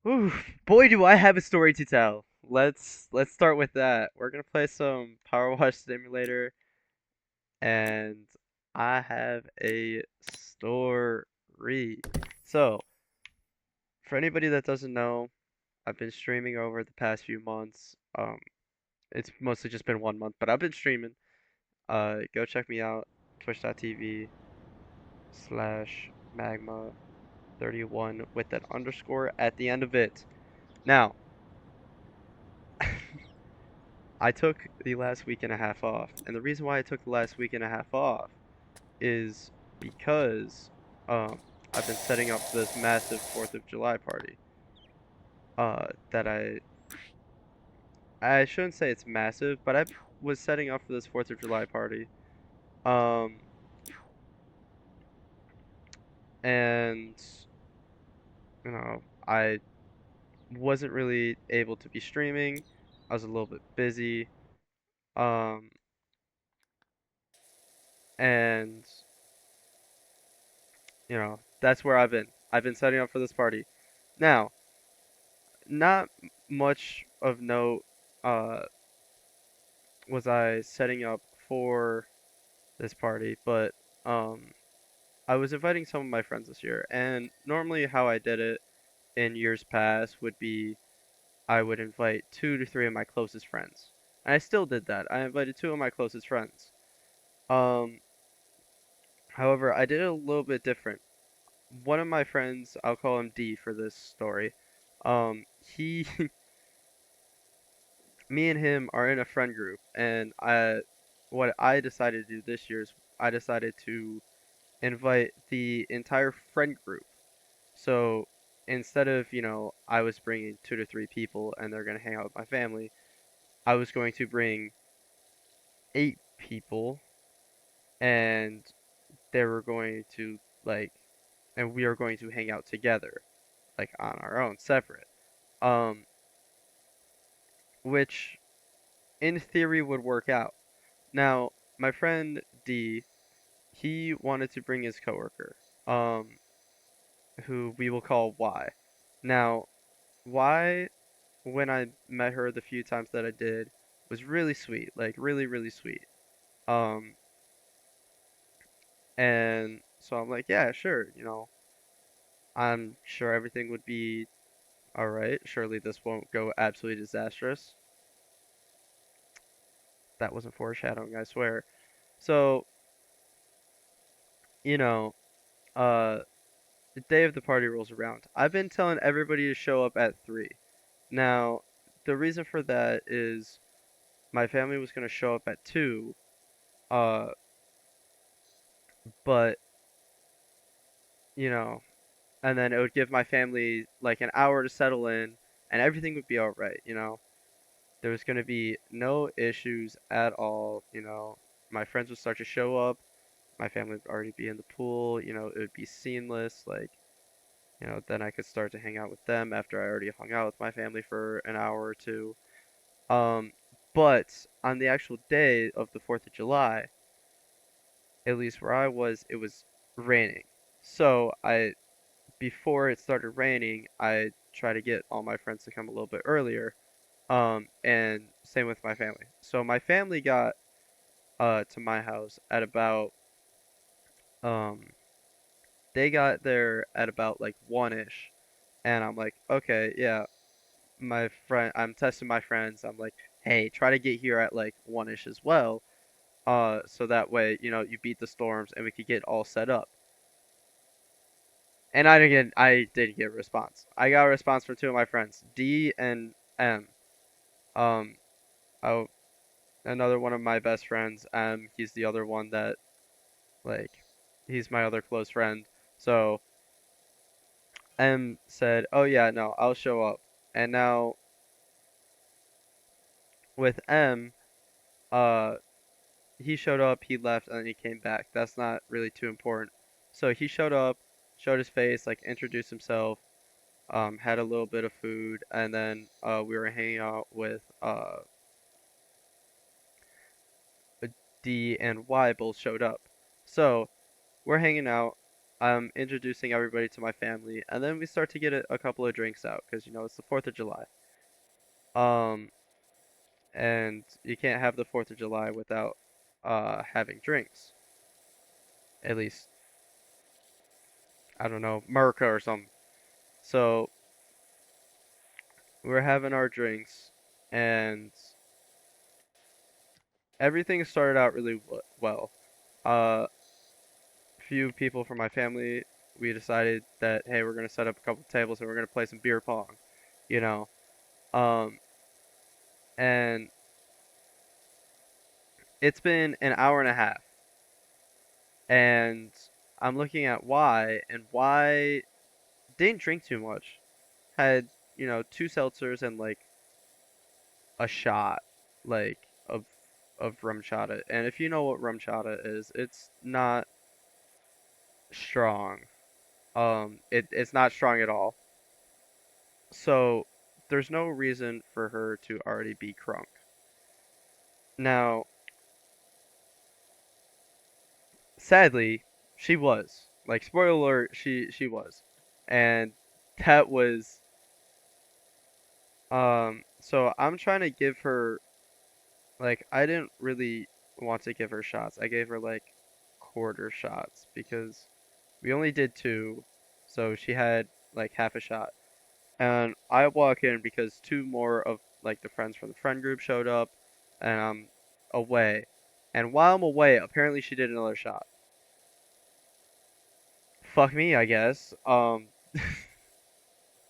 Whew, boy, do I have a story to tell. Let's start with that. We're gonna play some Power Wash Simulator, and I have a story. So, for anybody that doesn't know, I've been streaming over the past few months. It's mostly just been 1 month, but I've been streaming. Go check me out, twitch.tv/magma31 with that underscore at the end of it. Now, I took the last week and a half off, and the reason why I took the last week and a half off is because um I've been setting up this massive 4th of July party. That I shouldn't say it's massive, but I was setting up for this 4th of July party. Um and I wasn't really able to be streaming. I was a little bit busy. Um and that's where I've been. I've been setting up for this party. Now, not much of note uh, was I setting up for this party, but um, I was inviting some of my friends this year, and normally how I did it in years past would be I would invite 2 to 3 of my closest friends. And I still did that. I invited 2 of my closest friends. Um, However, I did it a little bit different. One of my friends, I'll call him D for this story. He Me and him are in a friend group, and what I decided to do this year is I decided to invite the entire friend group. So instead of, I was bringing 2 to 3 people and they're gonna hang out with my family, I was going to bring 8 people, and they were going to like, and we are going to hang out together, like on our own, separate. Um, which in theory would work out. Now, my friend D, he wanted to bring his coworker, um, who we will call Y. Now, Y, when I met her the few times that I did, was really sweet, like really, really sweet. Um, and so I'm like, yeah, sure, I'm sure everything would be all right. Surely this won't go absolutely disastrous. That wasn't foreshadowing, I swear. So, you know, uh, the day of the party rolls around. I've been telling everybody to show up at 3. Now, the reason for that is my family was going to show up at 2, uh, but, you know, and then it would give my family like an hour to settle in, and everything would be alright. There was going to be no issues at all. My friends would start to show up, my family would already be in the pool, it would be seamless, like, then I could start to hang out with them after I already hung out with my family for an hour or two. Um, but on the actual day of the 4th of July, at least where I was, it was raining. So before it started raining, I tried to get all my friends to come a little bit earlier. And same with my family. So my family got to my house at about um they got there at about like 1-ish, and I'm like, okay, yeah, I'm testing my friends. I'm like, hey, try to get here at like 1-ish as well. So that way, you beat the storms and we could get all set up. And I did get a response. I got a response from 2 of my friends, D and M. Um, oh, another one of my best friends, he's the other one that, like, he's my other close friend. So M said, "Oh yeah, no, I'll show up." And now with M, uh, he showed up, he left, and then he came back. That's not really too important. So he showed up, showed his face, like introduced himself, had a little bit of food, and then we were hanging out with D and Y both showed up. So we're hanging out. I'm introducing everybody to my family, and then we start to get a couple of drinks out because it's the 4th of July. Um, and you can't have the 4th of July without having drinks. At least I don't know, Merca or something. So we're having our drinks, and everything started out really well. Uh, few people from my family, we decided that hey, we're gonna set up a couple tables and we're gonna play some beer pong, you know. Um, and it's been an hour and a half, and I'm looking at and Y didn't drink too much. Had, two seltzers and like a shot, like of rum chata. And if you know what rum chata is, it's not strong. It's not strong at all. So there's no reason for her to already be crunk. Now, sadly, she was. Like spoiler alert, she was. And that was so I'm trying to give her like I didn't really want to give her shots. I gave her like quarter shots because we only did two, so she had like half a shot. And I walk in because two more of like the friends from the friend group showed up, and I'm away. And while I'm away, apparently she did another shot. Fuck me, I guess.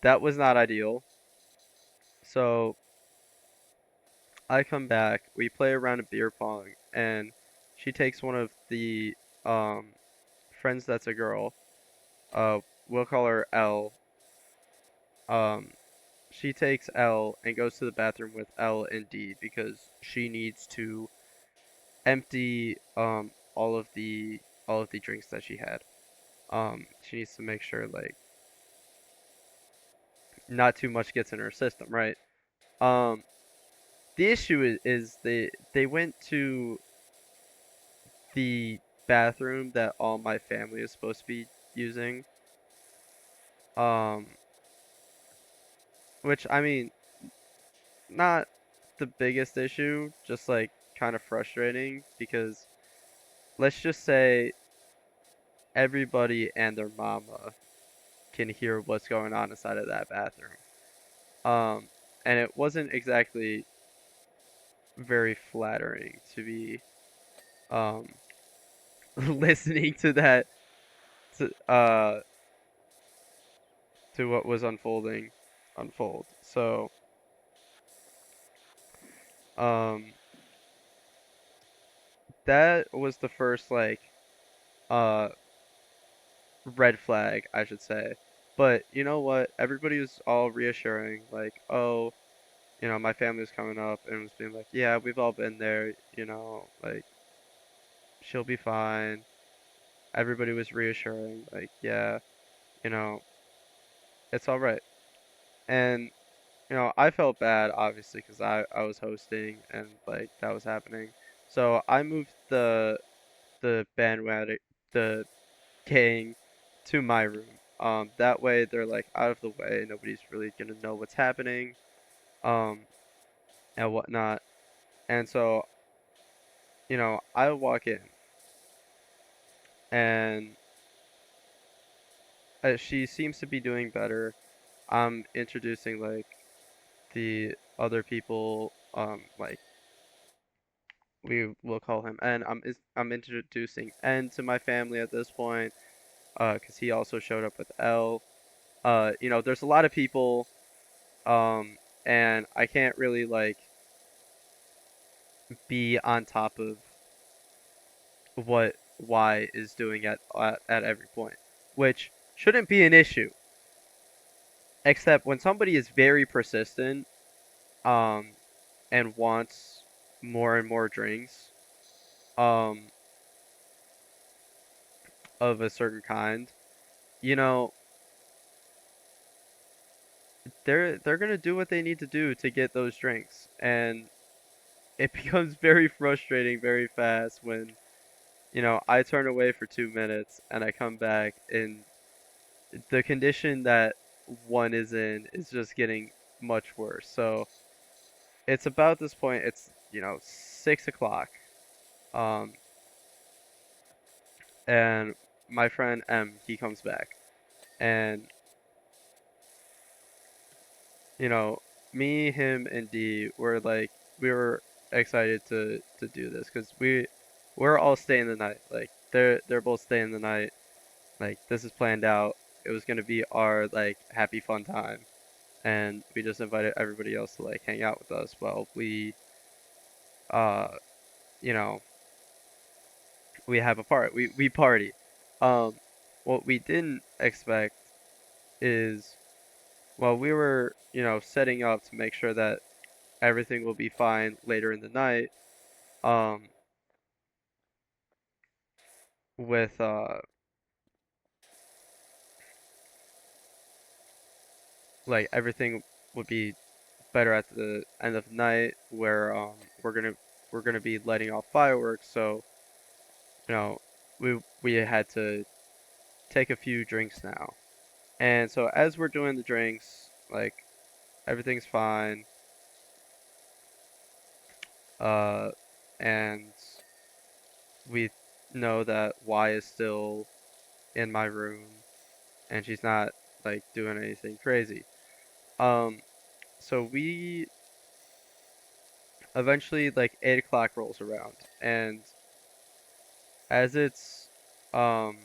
That was not ideal. So I come back, we play around a beer pong, and she takes one of the um friends that's a girl. We'll call her L. Um, she takes L and goes to the bathroom with L and D because she needs to empty all of the drinks that she had. She needs to make sure like not too much gets in her system, right? Um, the issue is they went to the bathroom that all my family is supposed to be using. Um, which I mean, not the biggest issue, just like kind of frustrating because let's just say everybody and their mama can hear what's going on inside of that bathroom. Um, and it wasn't exactly very flattering to be um listening to that to to what was unfold. So um that was the first like uh red flag, I should say. But you know what? Everybody was all reassuring, like, oh, my family was coming up and was being like, yeah, we've all been there, like she'll be fine. Everybody was reassuring, like, yeah, you know, it's all right. And I felt bad obviously because I was hosting and like that was happening. So I moved the bandwagon the gang to my room. That way they're like out of the way. Nobody's really gonna know what's happening. Um, and whatnot. And so I walk in and she seems to be doing better. I'm introducing like the other people. Like we will call him N. I'm introducing N to my family at this point, 'cause he also showed up with L. There's a lot of people, and I can't really like be on top of what Y is doing at every point, which shouldn't be an issue, except when somebody is very persistent, um, and wants more and more drinks, um, of a certain kind, you know, they're gonna do what they need to do to get those drinks, and it becomes very frustrating very fast when I turn away for 2 minutes and I come back and the condition that one is in is just getting much worse. So it's about this point, it's, 6 o'clock. Um, and my friend M, he comes back. And, you know, me, him, and D were like, we were excited to do this because we're all staying the night. Like, they're both staying the night. Like, this is planned out. It was gonna be our, like, happy fun time. And we just invited everybody else to, like, hang out with us while uh, you know, we have a part. We party. Um, what we didn't expect is while we were, setting up to make sure that everything will be fine later in the night, um, with like everything would be better at the end of the night where we're gonna be letting off fireworks. So, you know, we had to take a few drinks now. And so as we're doing the drinks, like everything's fine. Uh, and we know that Y is still in my room and she's not like doing anything crazy. Um, so we eventually like 8 o'clock rolls around, and as um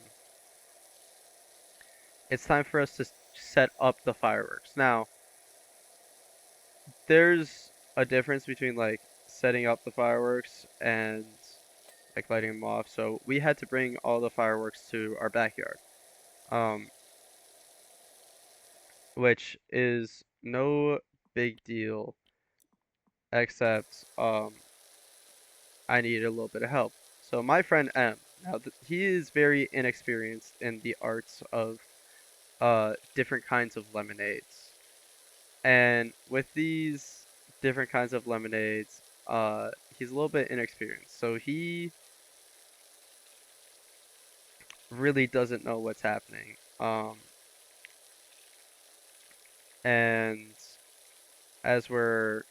it's time for us to set up the fireworks. Now, there's a difference between like setting up the fireworks and like lighting them off. So we had to bring all the fireworks to our backyard, um, which is no big deal, except I needed a little bit of help. So my friend M, now he is very inexperienced in the arts of different kinds of lemonades. And with these different kinds of lemonades, he's a little bit inexperienced. So he really doesn't know what's happening. And as we're,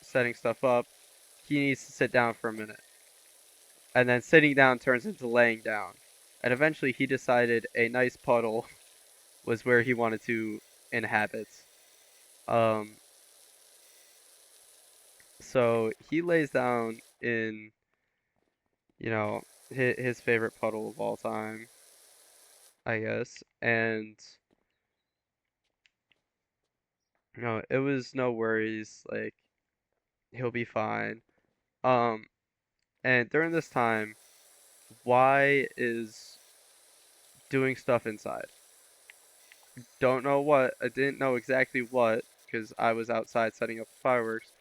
setting stuff up, he needs to sit down for a minute. And then sitting down turns into laying down. And eventually he decided a nice puddle was where he wanted to inhabit. Um, so he lays down in, his favorite puddle of all time, I guess. And, it was no worries. Like, he'll be fine. Um, and during this time, Y is doing stuff inside. Don't know what. I didn't know exactly what because I was outside setting up the fireworks,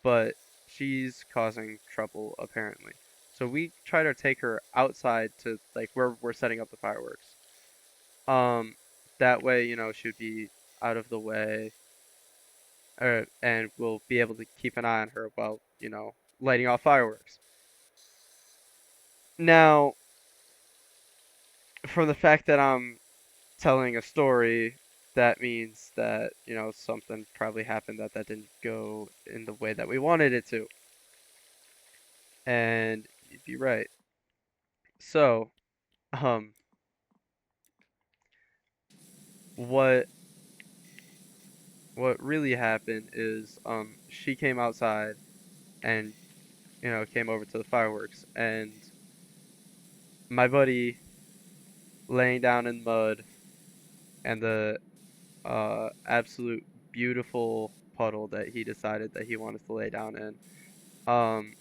but she's causing trouble apparently. So we try to take her outside to like where we're setting up the fireworks. Um, that way, she'd be out of the way, and we'll be able to keep an eye on her while, lighting off fireworks. Now, from the fact that I'm telling a story, that means that, something probably happened that didn't go in the way that we wanted it to. And you'd be right. So, um, what what really happened is she came outside and, came over to the fireworks and my buddy laying down in mud and the absolute beautiful puddle that he decided that he wanted to lay down in. Um,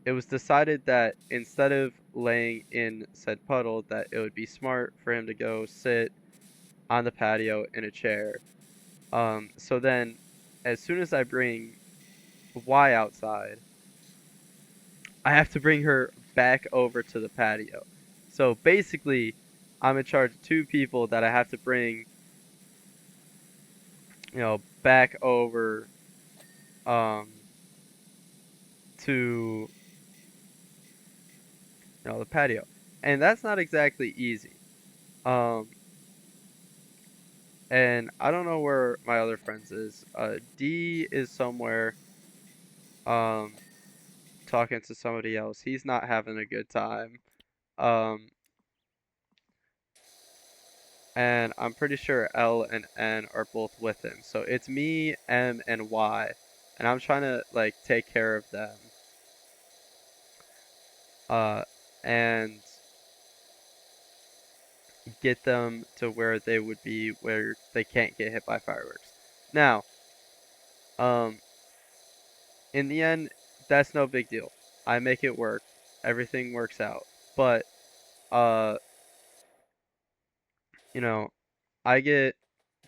it was decided that instead of laying in said puddle, that it would be smart for him to go sit on the patio in a chair. So then, as soon as I bring Y outside, I have to bring her back over to the patio. So basically, I'm in charge of two people that I have to bring, back over um, to the patio. And that's not exactly easy. Um, and I don't know where my other friends is. D is somewhere um talking to somebody else. He's not having a good time. Um, and I'm pretty sure L and N are both with him. So it's me, M, and Y, and I'm trying to like take care of them. Uh, and get them to where they would be where they can't get hit by fireworks. Now, um, in the end, that's no big deal. I make it work. Everything works out. But uh, you know, I get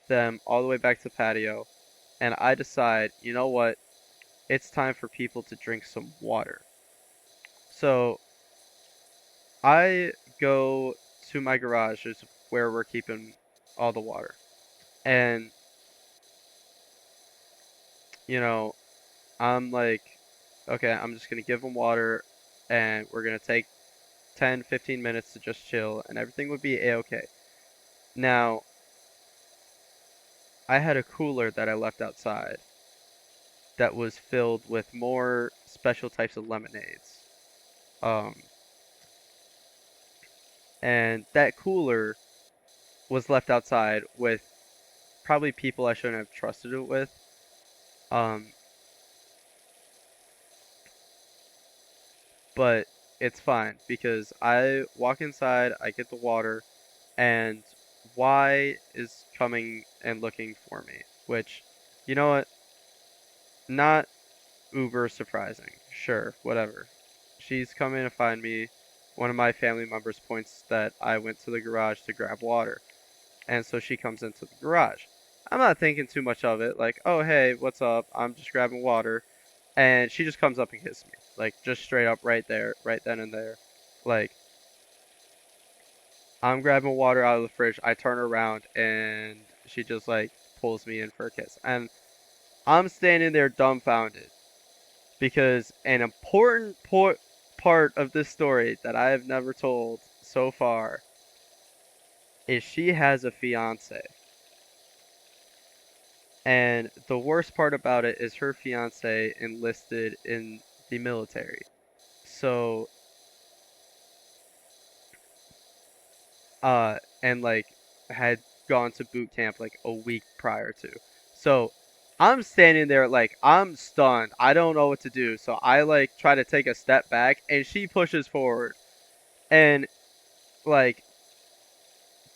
them all the way back to the patio, and I decide, you know what? It's time for people to drink some water. So I go to my garage, is where we're keeping all the water. And, you know, I'm like, okay, I'm just gonna give them water and we're gonna take 10, 15 minutes to just chill and everything would be a-okay. Now, I had a cooler that I left outside that was filled with more special types of lemonades. Um, and that cooler was left outside with probably people I shouldn't have trusted it with. Um, but it's fine because I walk inside, I get the water, and Y is coming and looking for me, which, you know what? Not uber surprising. Sure, whatever. She's coming to find me. One of my family members points that I went to the garage to grab water, and so she comes into the garage. I'm not thinking too much of it, like, oh hey, what's up? I'm just grabbing water, and she just comes up and kisses me, like just straight up right there, right then and there. Like, I'm grabbing water out of the fridge. I turn around and she just like pulls me in for a kiss. And I'm standing there dumbfounded because an important part of this story that I have never told so far is she has a fiance. And the worst part about it is her fiance enlisted in the military. So, and like had gone to boot camp like a week prior to. So I'm standing there like I'm stunned. I don't know what to do. So I like try to take a step back and she pushes forward. And like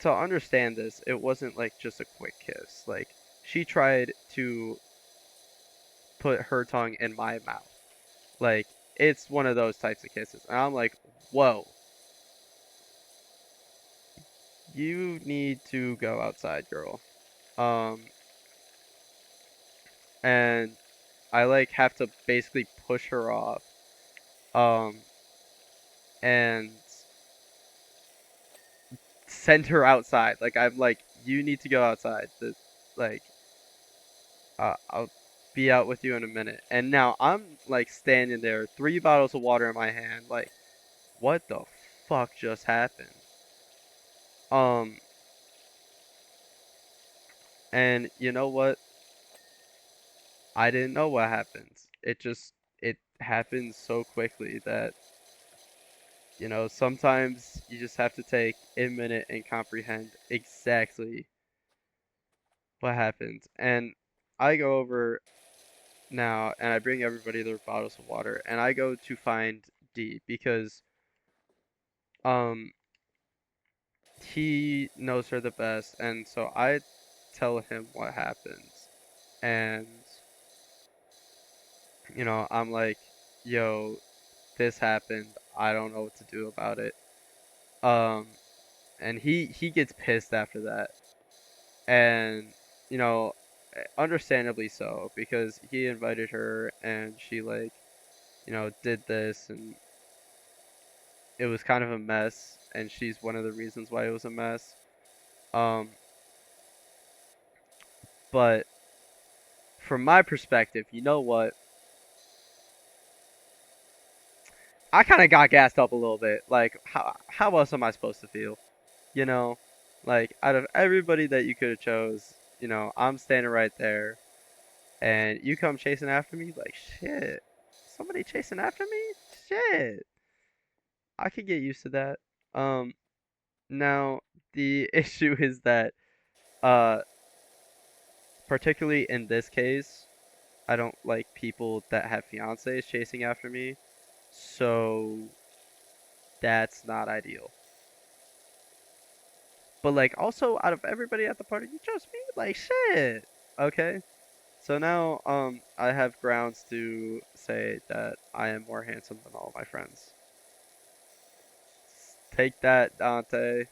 to understand this, it wasn't like just a quick kiss. Like she tried to put her tongue in my mouth. Like it's one of those types of kisses. And I'm like, "Whoa. You need to go outside, girl." Um and I like have to basically push her off, um, and send her outside. Like I'm like, you need to go outside. Like, I'll be out with you in a minute. And now I'm like standing there, 3 bottles of water in my hand. Like, what the fuck just happened? Um, and you know what? I didn't know what happened. It happened so quickly that sometimes you just have to take a minute and comprehend exactly what happened. And I go over now and I bring everybody their bottles of water and I go to find D because um he knows her the best and so I tell him what happens. And I'm like, yo, this happened. I don't know what to do about it. Um and he gets pissed after that. And understandably so because he invited her and she like did this and it was kind of a mess and she's one of the reasons why it was a mess. um but from my perspective, you know what, I kind of got gassed up a little bit. Like, how else am I supposed to feel? You know, like out of everybody that you could have chose, I'm standing right there, and you come chasing after me. Like, shit, somebody chasing after me? Shit, I could get used to that. Um, Now the issue is that, uh, particularly in this case, I don't like people that have fiancés chasing after me, so that's not ideal. But like also out of everybody at the party, you chose me? Like shit. Okay. So now I have grounds to say that I am more handsome than all my friends. Take that, Dante.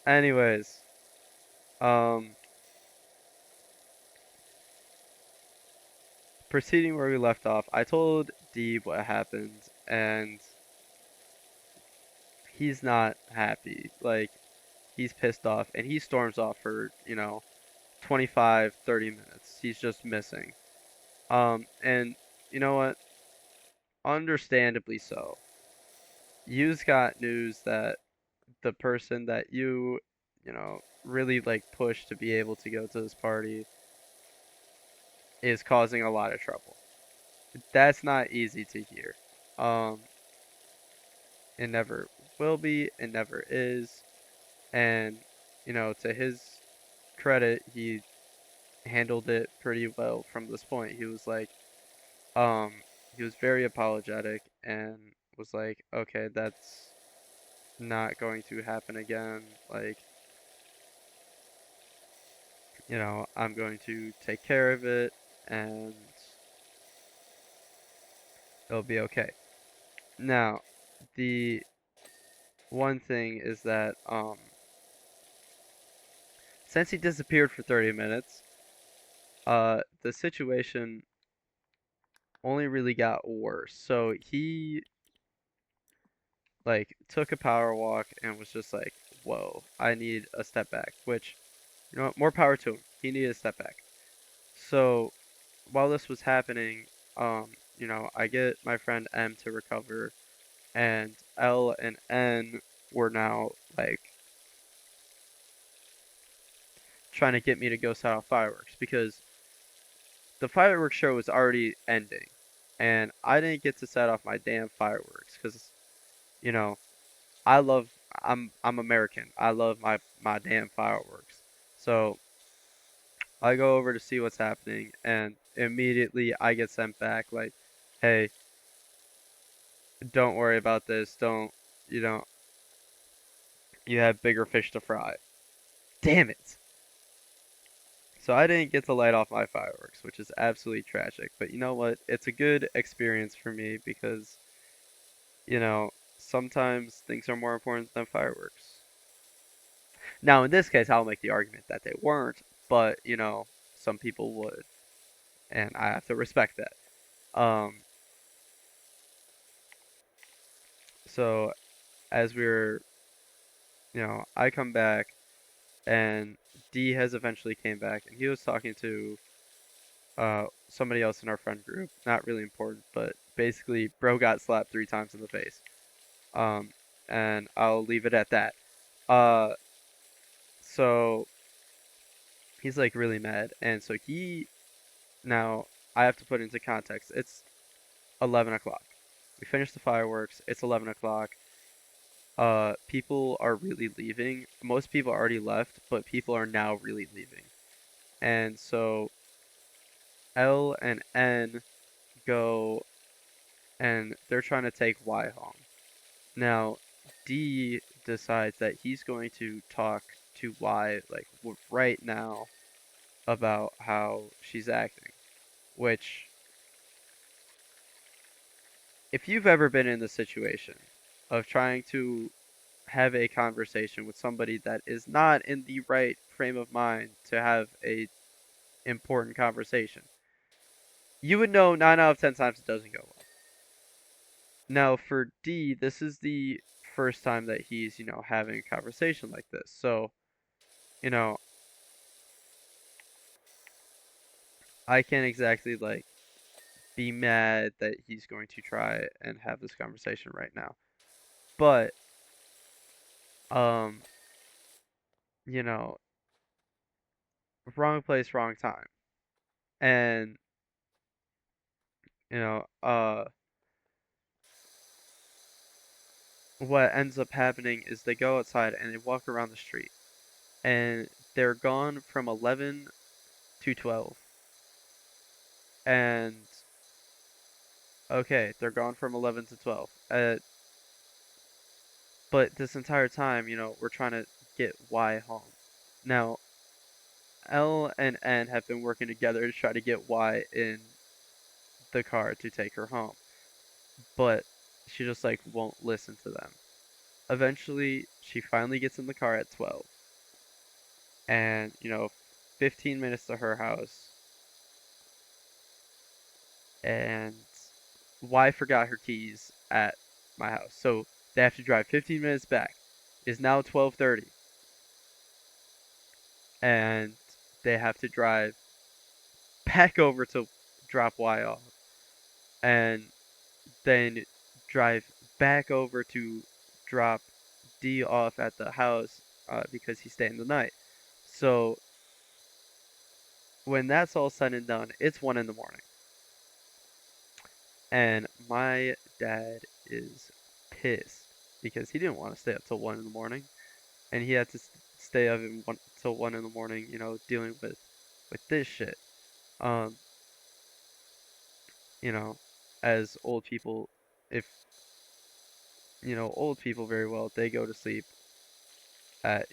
Anyways, um proceeding where we left off, I told Dee what happened, and he's not happy. Like he's pissed off, and he storms off for, 25, 30 minutes. He's just missing. And you know what? Understandably so. You've got news that the person that really like pushed to be able to go to this party is causing a lot of trouble. That's not easy to hear. Um, it never will be, it never is. And, to his credit, he handled it pretty well from this point. Um, he was very apologetic and was like, okay, that's not going to happen again. Like, I'm going to take care of it and it'll be okay. Now, the one thing is that since he disappeared for 30 minutes, the situation only really got worse. So he like took a power walk and was just like, "Whoa, I need a step back," which, more power to him. He needed a step back. So while this was happening, I get my friend M to recover, and L and N were now like trying to get me to go set off fireworks because the fireworks show was already ending, and I didn't get to set off my damn fireworks because you know I love I'm American. I love my damn fireworks. So I go over to see what's happening, and immediately I get sent back like, "Hey, don't worry about this. Don't you know you have bigger fish to fry." Damn it. So I didn't get to light off my fireworks, which is absolutely tragic. But you know what? It's a good experience for me because, sometimes things are more important than fireworks. Now, in this case, I'll make the argument that they weren't, but, some people would, and I have to respect that. Um, so as I come back, and D has eventually came back, and he was talking to somebody else in our friend group. Not really important, but basically, bro got slapped 3 times in the face. Um, and I'll leave it at that. Uh, so he's like really mad, and so now I have to put into context. It's 11 o'clock. We finished the fireworks. It's 11 o'clock. People are really leaving. Most people already left, but people are now really leaving. And so L and N go and they're trying to take Y home. Now, D decides that he's going to talk to Y like right now about how she's acting, which if you've ever been in the situation of trying to have a conversation with somebody that is not in the right frame of mind to have a important conversation, you would know 9 out of 10 times it doesn't go well. Now for D, this is the first time that he's, having a conversation like this. So, you know, I can't exactly like be mad that he's going to try and have this conversation right now. But um, you know, wrong place, wrong time. And you know, what ends up happening is they go outside and they walk around the street and they're gone from 11 to 12. And okay, they're gone from 11 to 12. But this entire time, we're trying to get Y home. Now, L and N have been working together to try to get Y in the car to take her home, but she just like won't listen to them. Eventually, she finally gets in the car at 12, and 15 minutes to her house, and Y forgot her keys at my house, so they have to drive 15 minutes back. It's now 12:30, and they have to drive back over to drop Y off, and then drive back over to drop D off at the house because he's staying the night. So when that's all said and done, it's 1 in the morning, and my dad is pissed because he didn't want to stay up till 1 in the morning, and he had to stay up till 1 in the morning, dealing with this shit. Um, you know, as old people, if old people very well, they go to sleep at,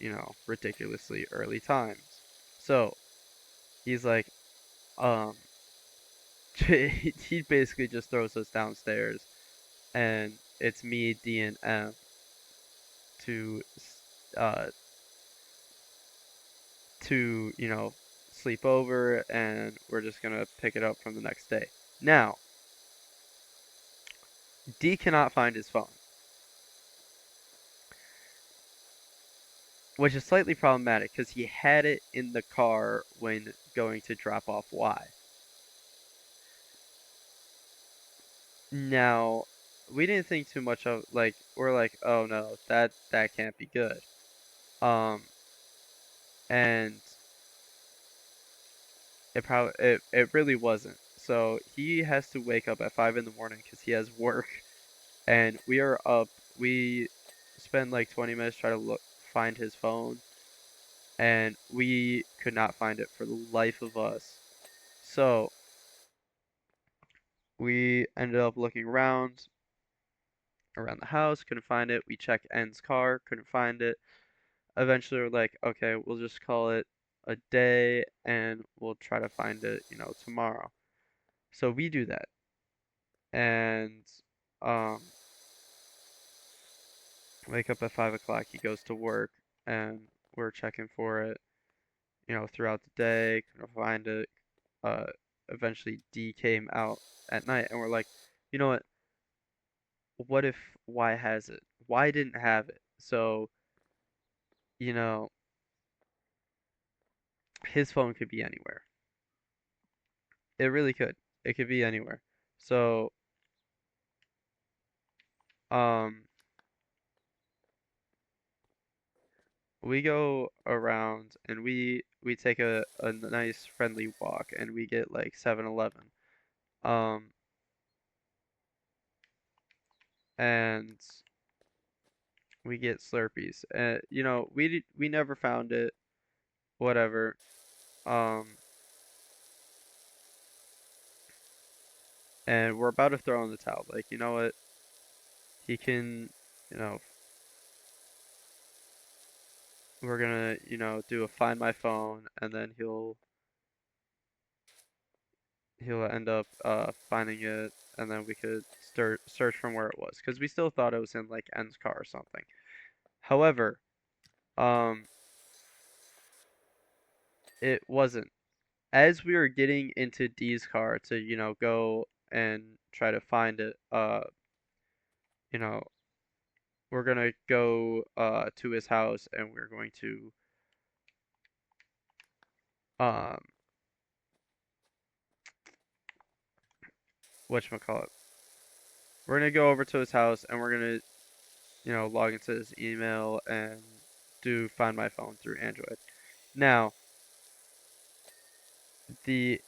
ridiculously early times. So he's like, um, he basically just throws us downstairs, and it's me, D, and M to, uh, sleep over, and we're just gonna pick it up from the next day. Now, D cannot find his phone, which is slightly problematic because he had it in the car when going to drop off Y. Now, we didn't think too much of like we're like, oh no, that can't be good. Um, and it really wasn't. So he has to wake up at 5 in the morning because he has work, and we are up. We spend like 20 minutes trying to find his phone, and we could not find it for the life of us. So we ended up looking around the house, couldn't find it. We checked N's car, couldn't find it. Eventually we're like, okay, we'll just call it a day and we'll try to find it, tomorrow. So we do that. And um wake up at 5 o'clock, he goes to work and we're checking for it, throughout the day, couldn't find it. Uh Eventually D came out at night and we're like, you know what if Y has it? Y didn't have it. So, you know, his phone could be anywhere. It really could. It could be anywhere. So, um, we go around and we take a nice friendly walk and we get like 7-Eleven. Um, and we get Slurpees. We never found it, whatever. Um, and we're about to throw in the towel. Like, you know what? He can, you know, we're gonna, do a find my phone and then he'll end up finding it, and then we could start search from where it was because we still thought it was in like N's car or something. However, um, it wasn't. As we were getting into D's car to go and try to find it, you know we're gonna go to his house and we're going to um whatchamacallit. We're gonna go over to his house and we're gonna, log into his email and do Find My Phone through Android. Now, the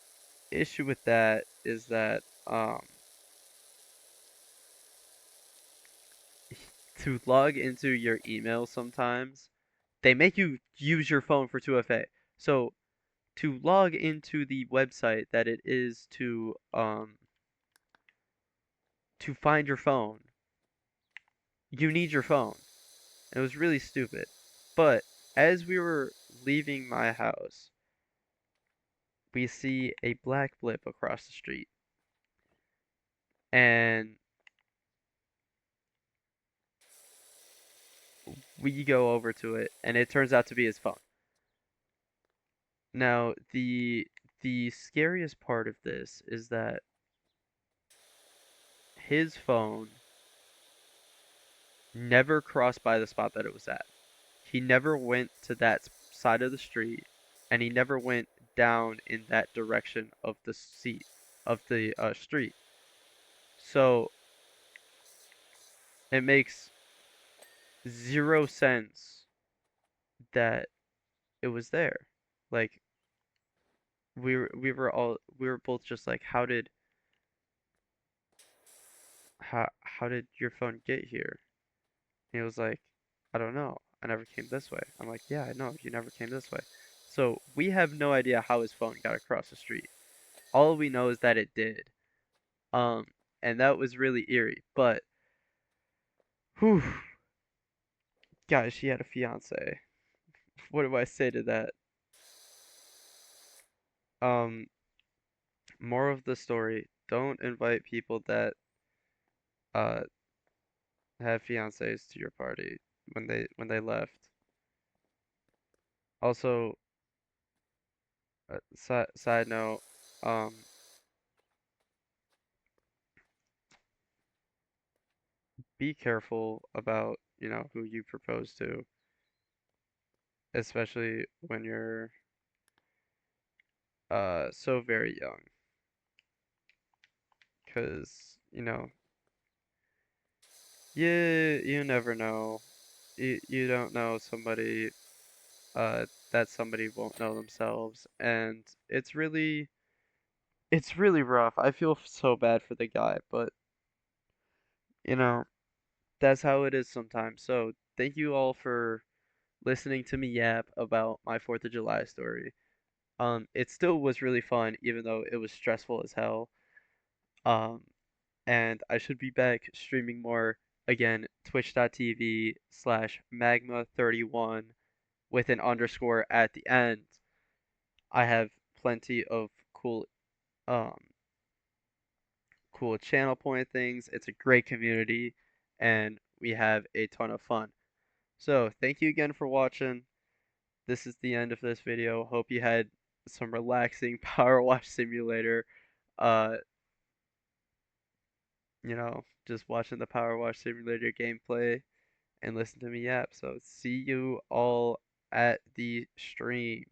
issue with that is that to log into your email sometimes they make you use your phone for 2FA. So to log into the website that it is to find your phone, you need your phone. It was really stupid. But as we were leaving my house, we see a black blip across the street. And we go over to it and it turns out to be his phone. Now, the scariest part of this is that his phone never crossed by the spot that it was at. He never went to that side of the street, and he never went down in that direction of the seat of the street. So it makes zero sense that it was there. Like we were both just like, how did your phone get here? He was like, I don't know. I never came this way. I'm like, yeah, I know. You never came this way. So we have no idea how his phone got across the street. All we know is that it did. Um, and that was really eerie. But, whew, guys, she had a fiance. What do I say to that? Um, more of the story: don't invite people that uh have fiancés to your party when they left. Also, side note, um, be careful about, who you propose to, especially when you're so very young, 'cause, you never know. You don't know somebody that somebody won't know themselves, and it's really rough. I feel so bad for the guy, but you know, that's how it is sometimes. So, thank you all for listening to me yap about my 4th of July story. It still was really fun, even though it was stressful as hell. Um, and I should be back streaming more again, twitch.tv/magma31 with an underscore at the end. I have plenty of um, cool channel point things. It's a great community, and we have a ton of fun. So, thank you again for watching. This is the end of this video. Hope you had some relaxing Power Wash Simulator. Uh, just watching the Power Wash Simulator gameplay and listen to me yap. So, see you all at the stream.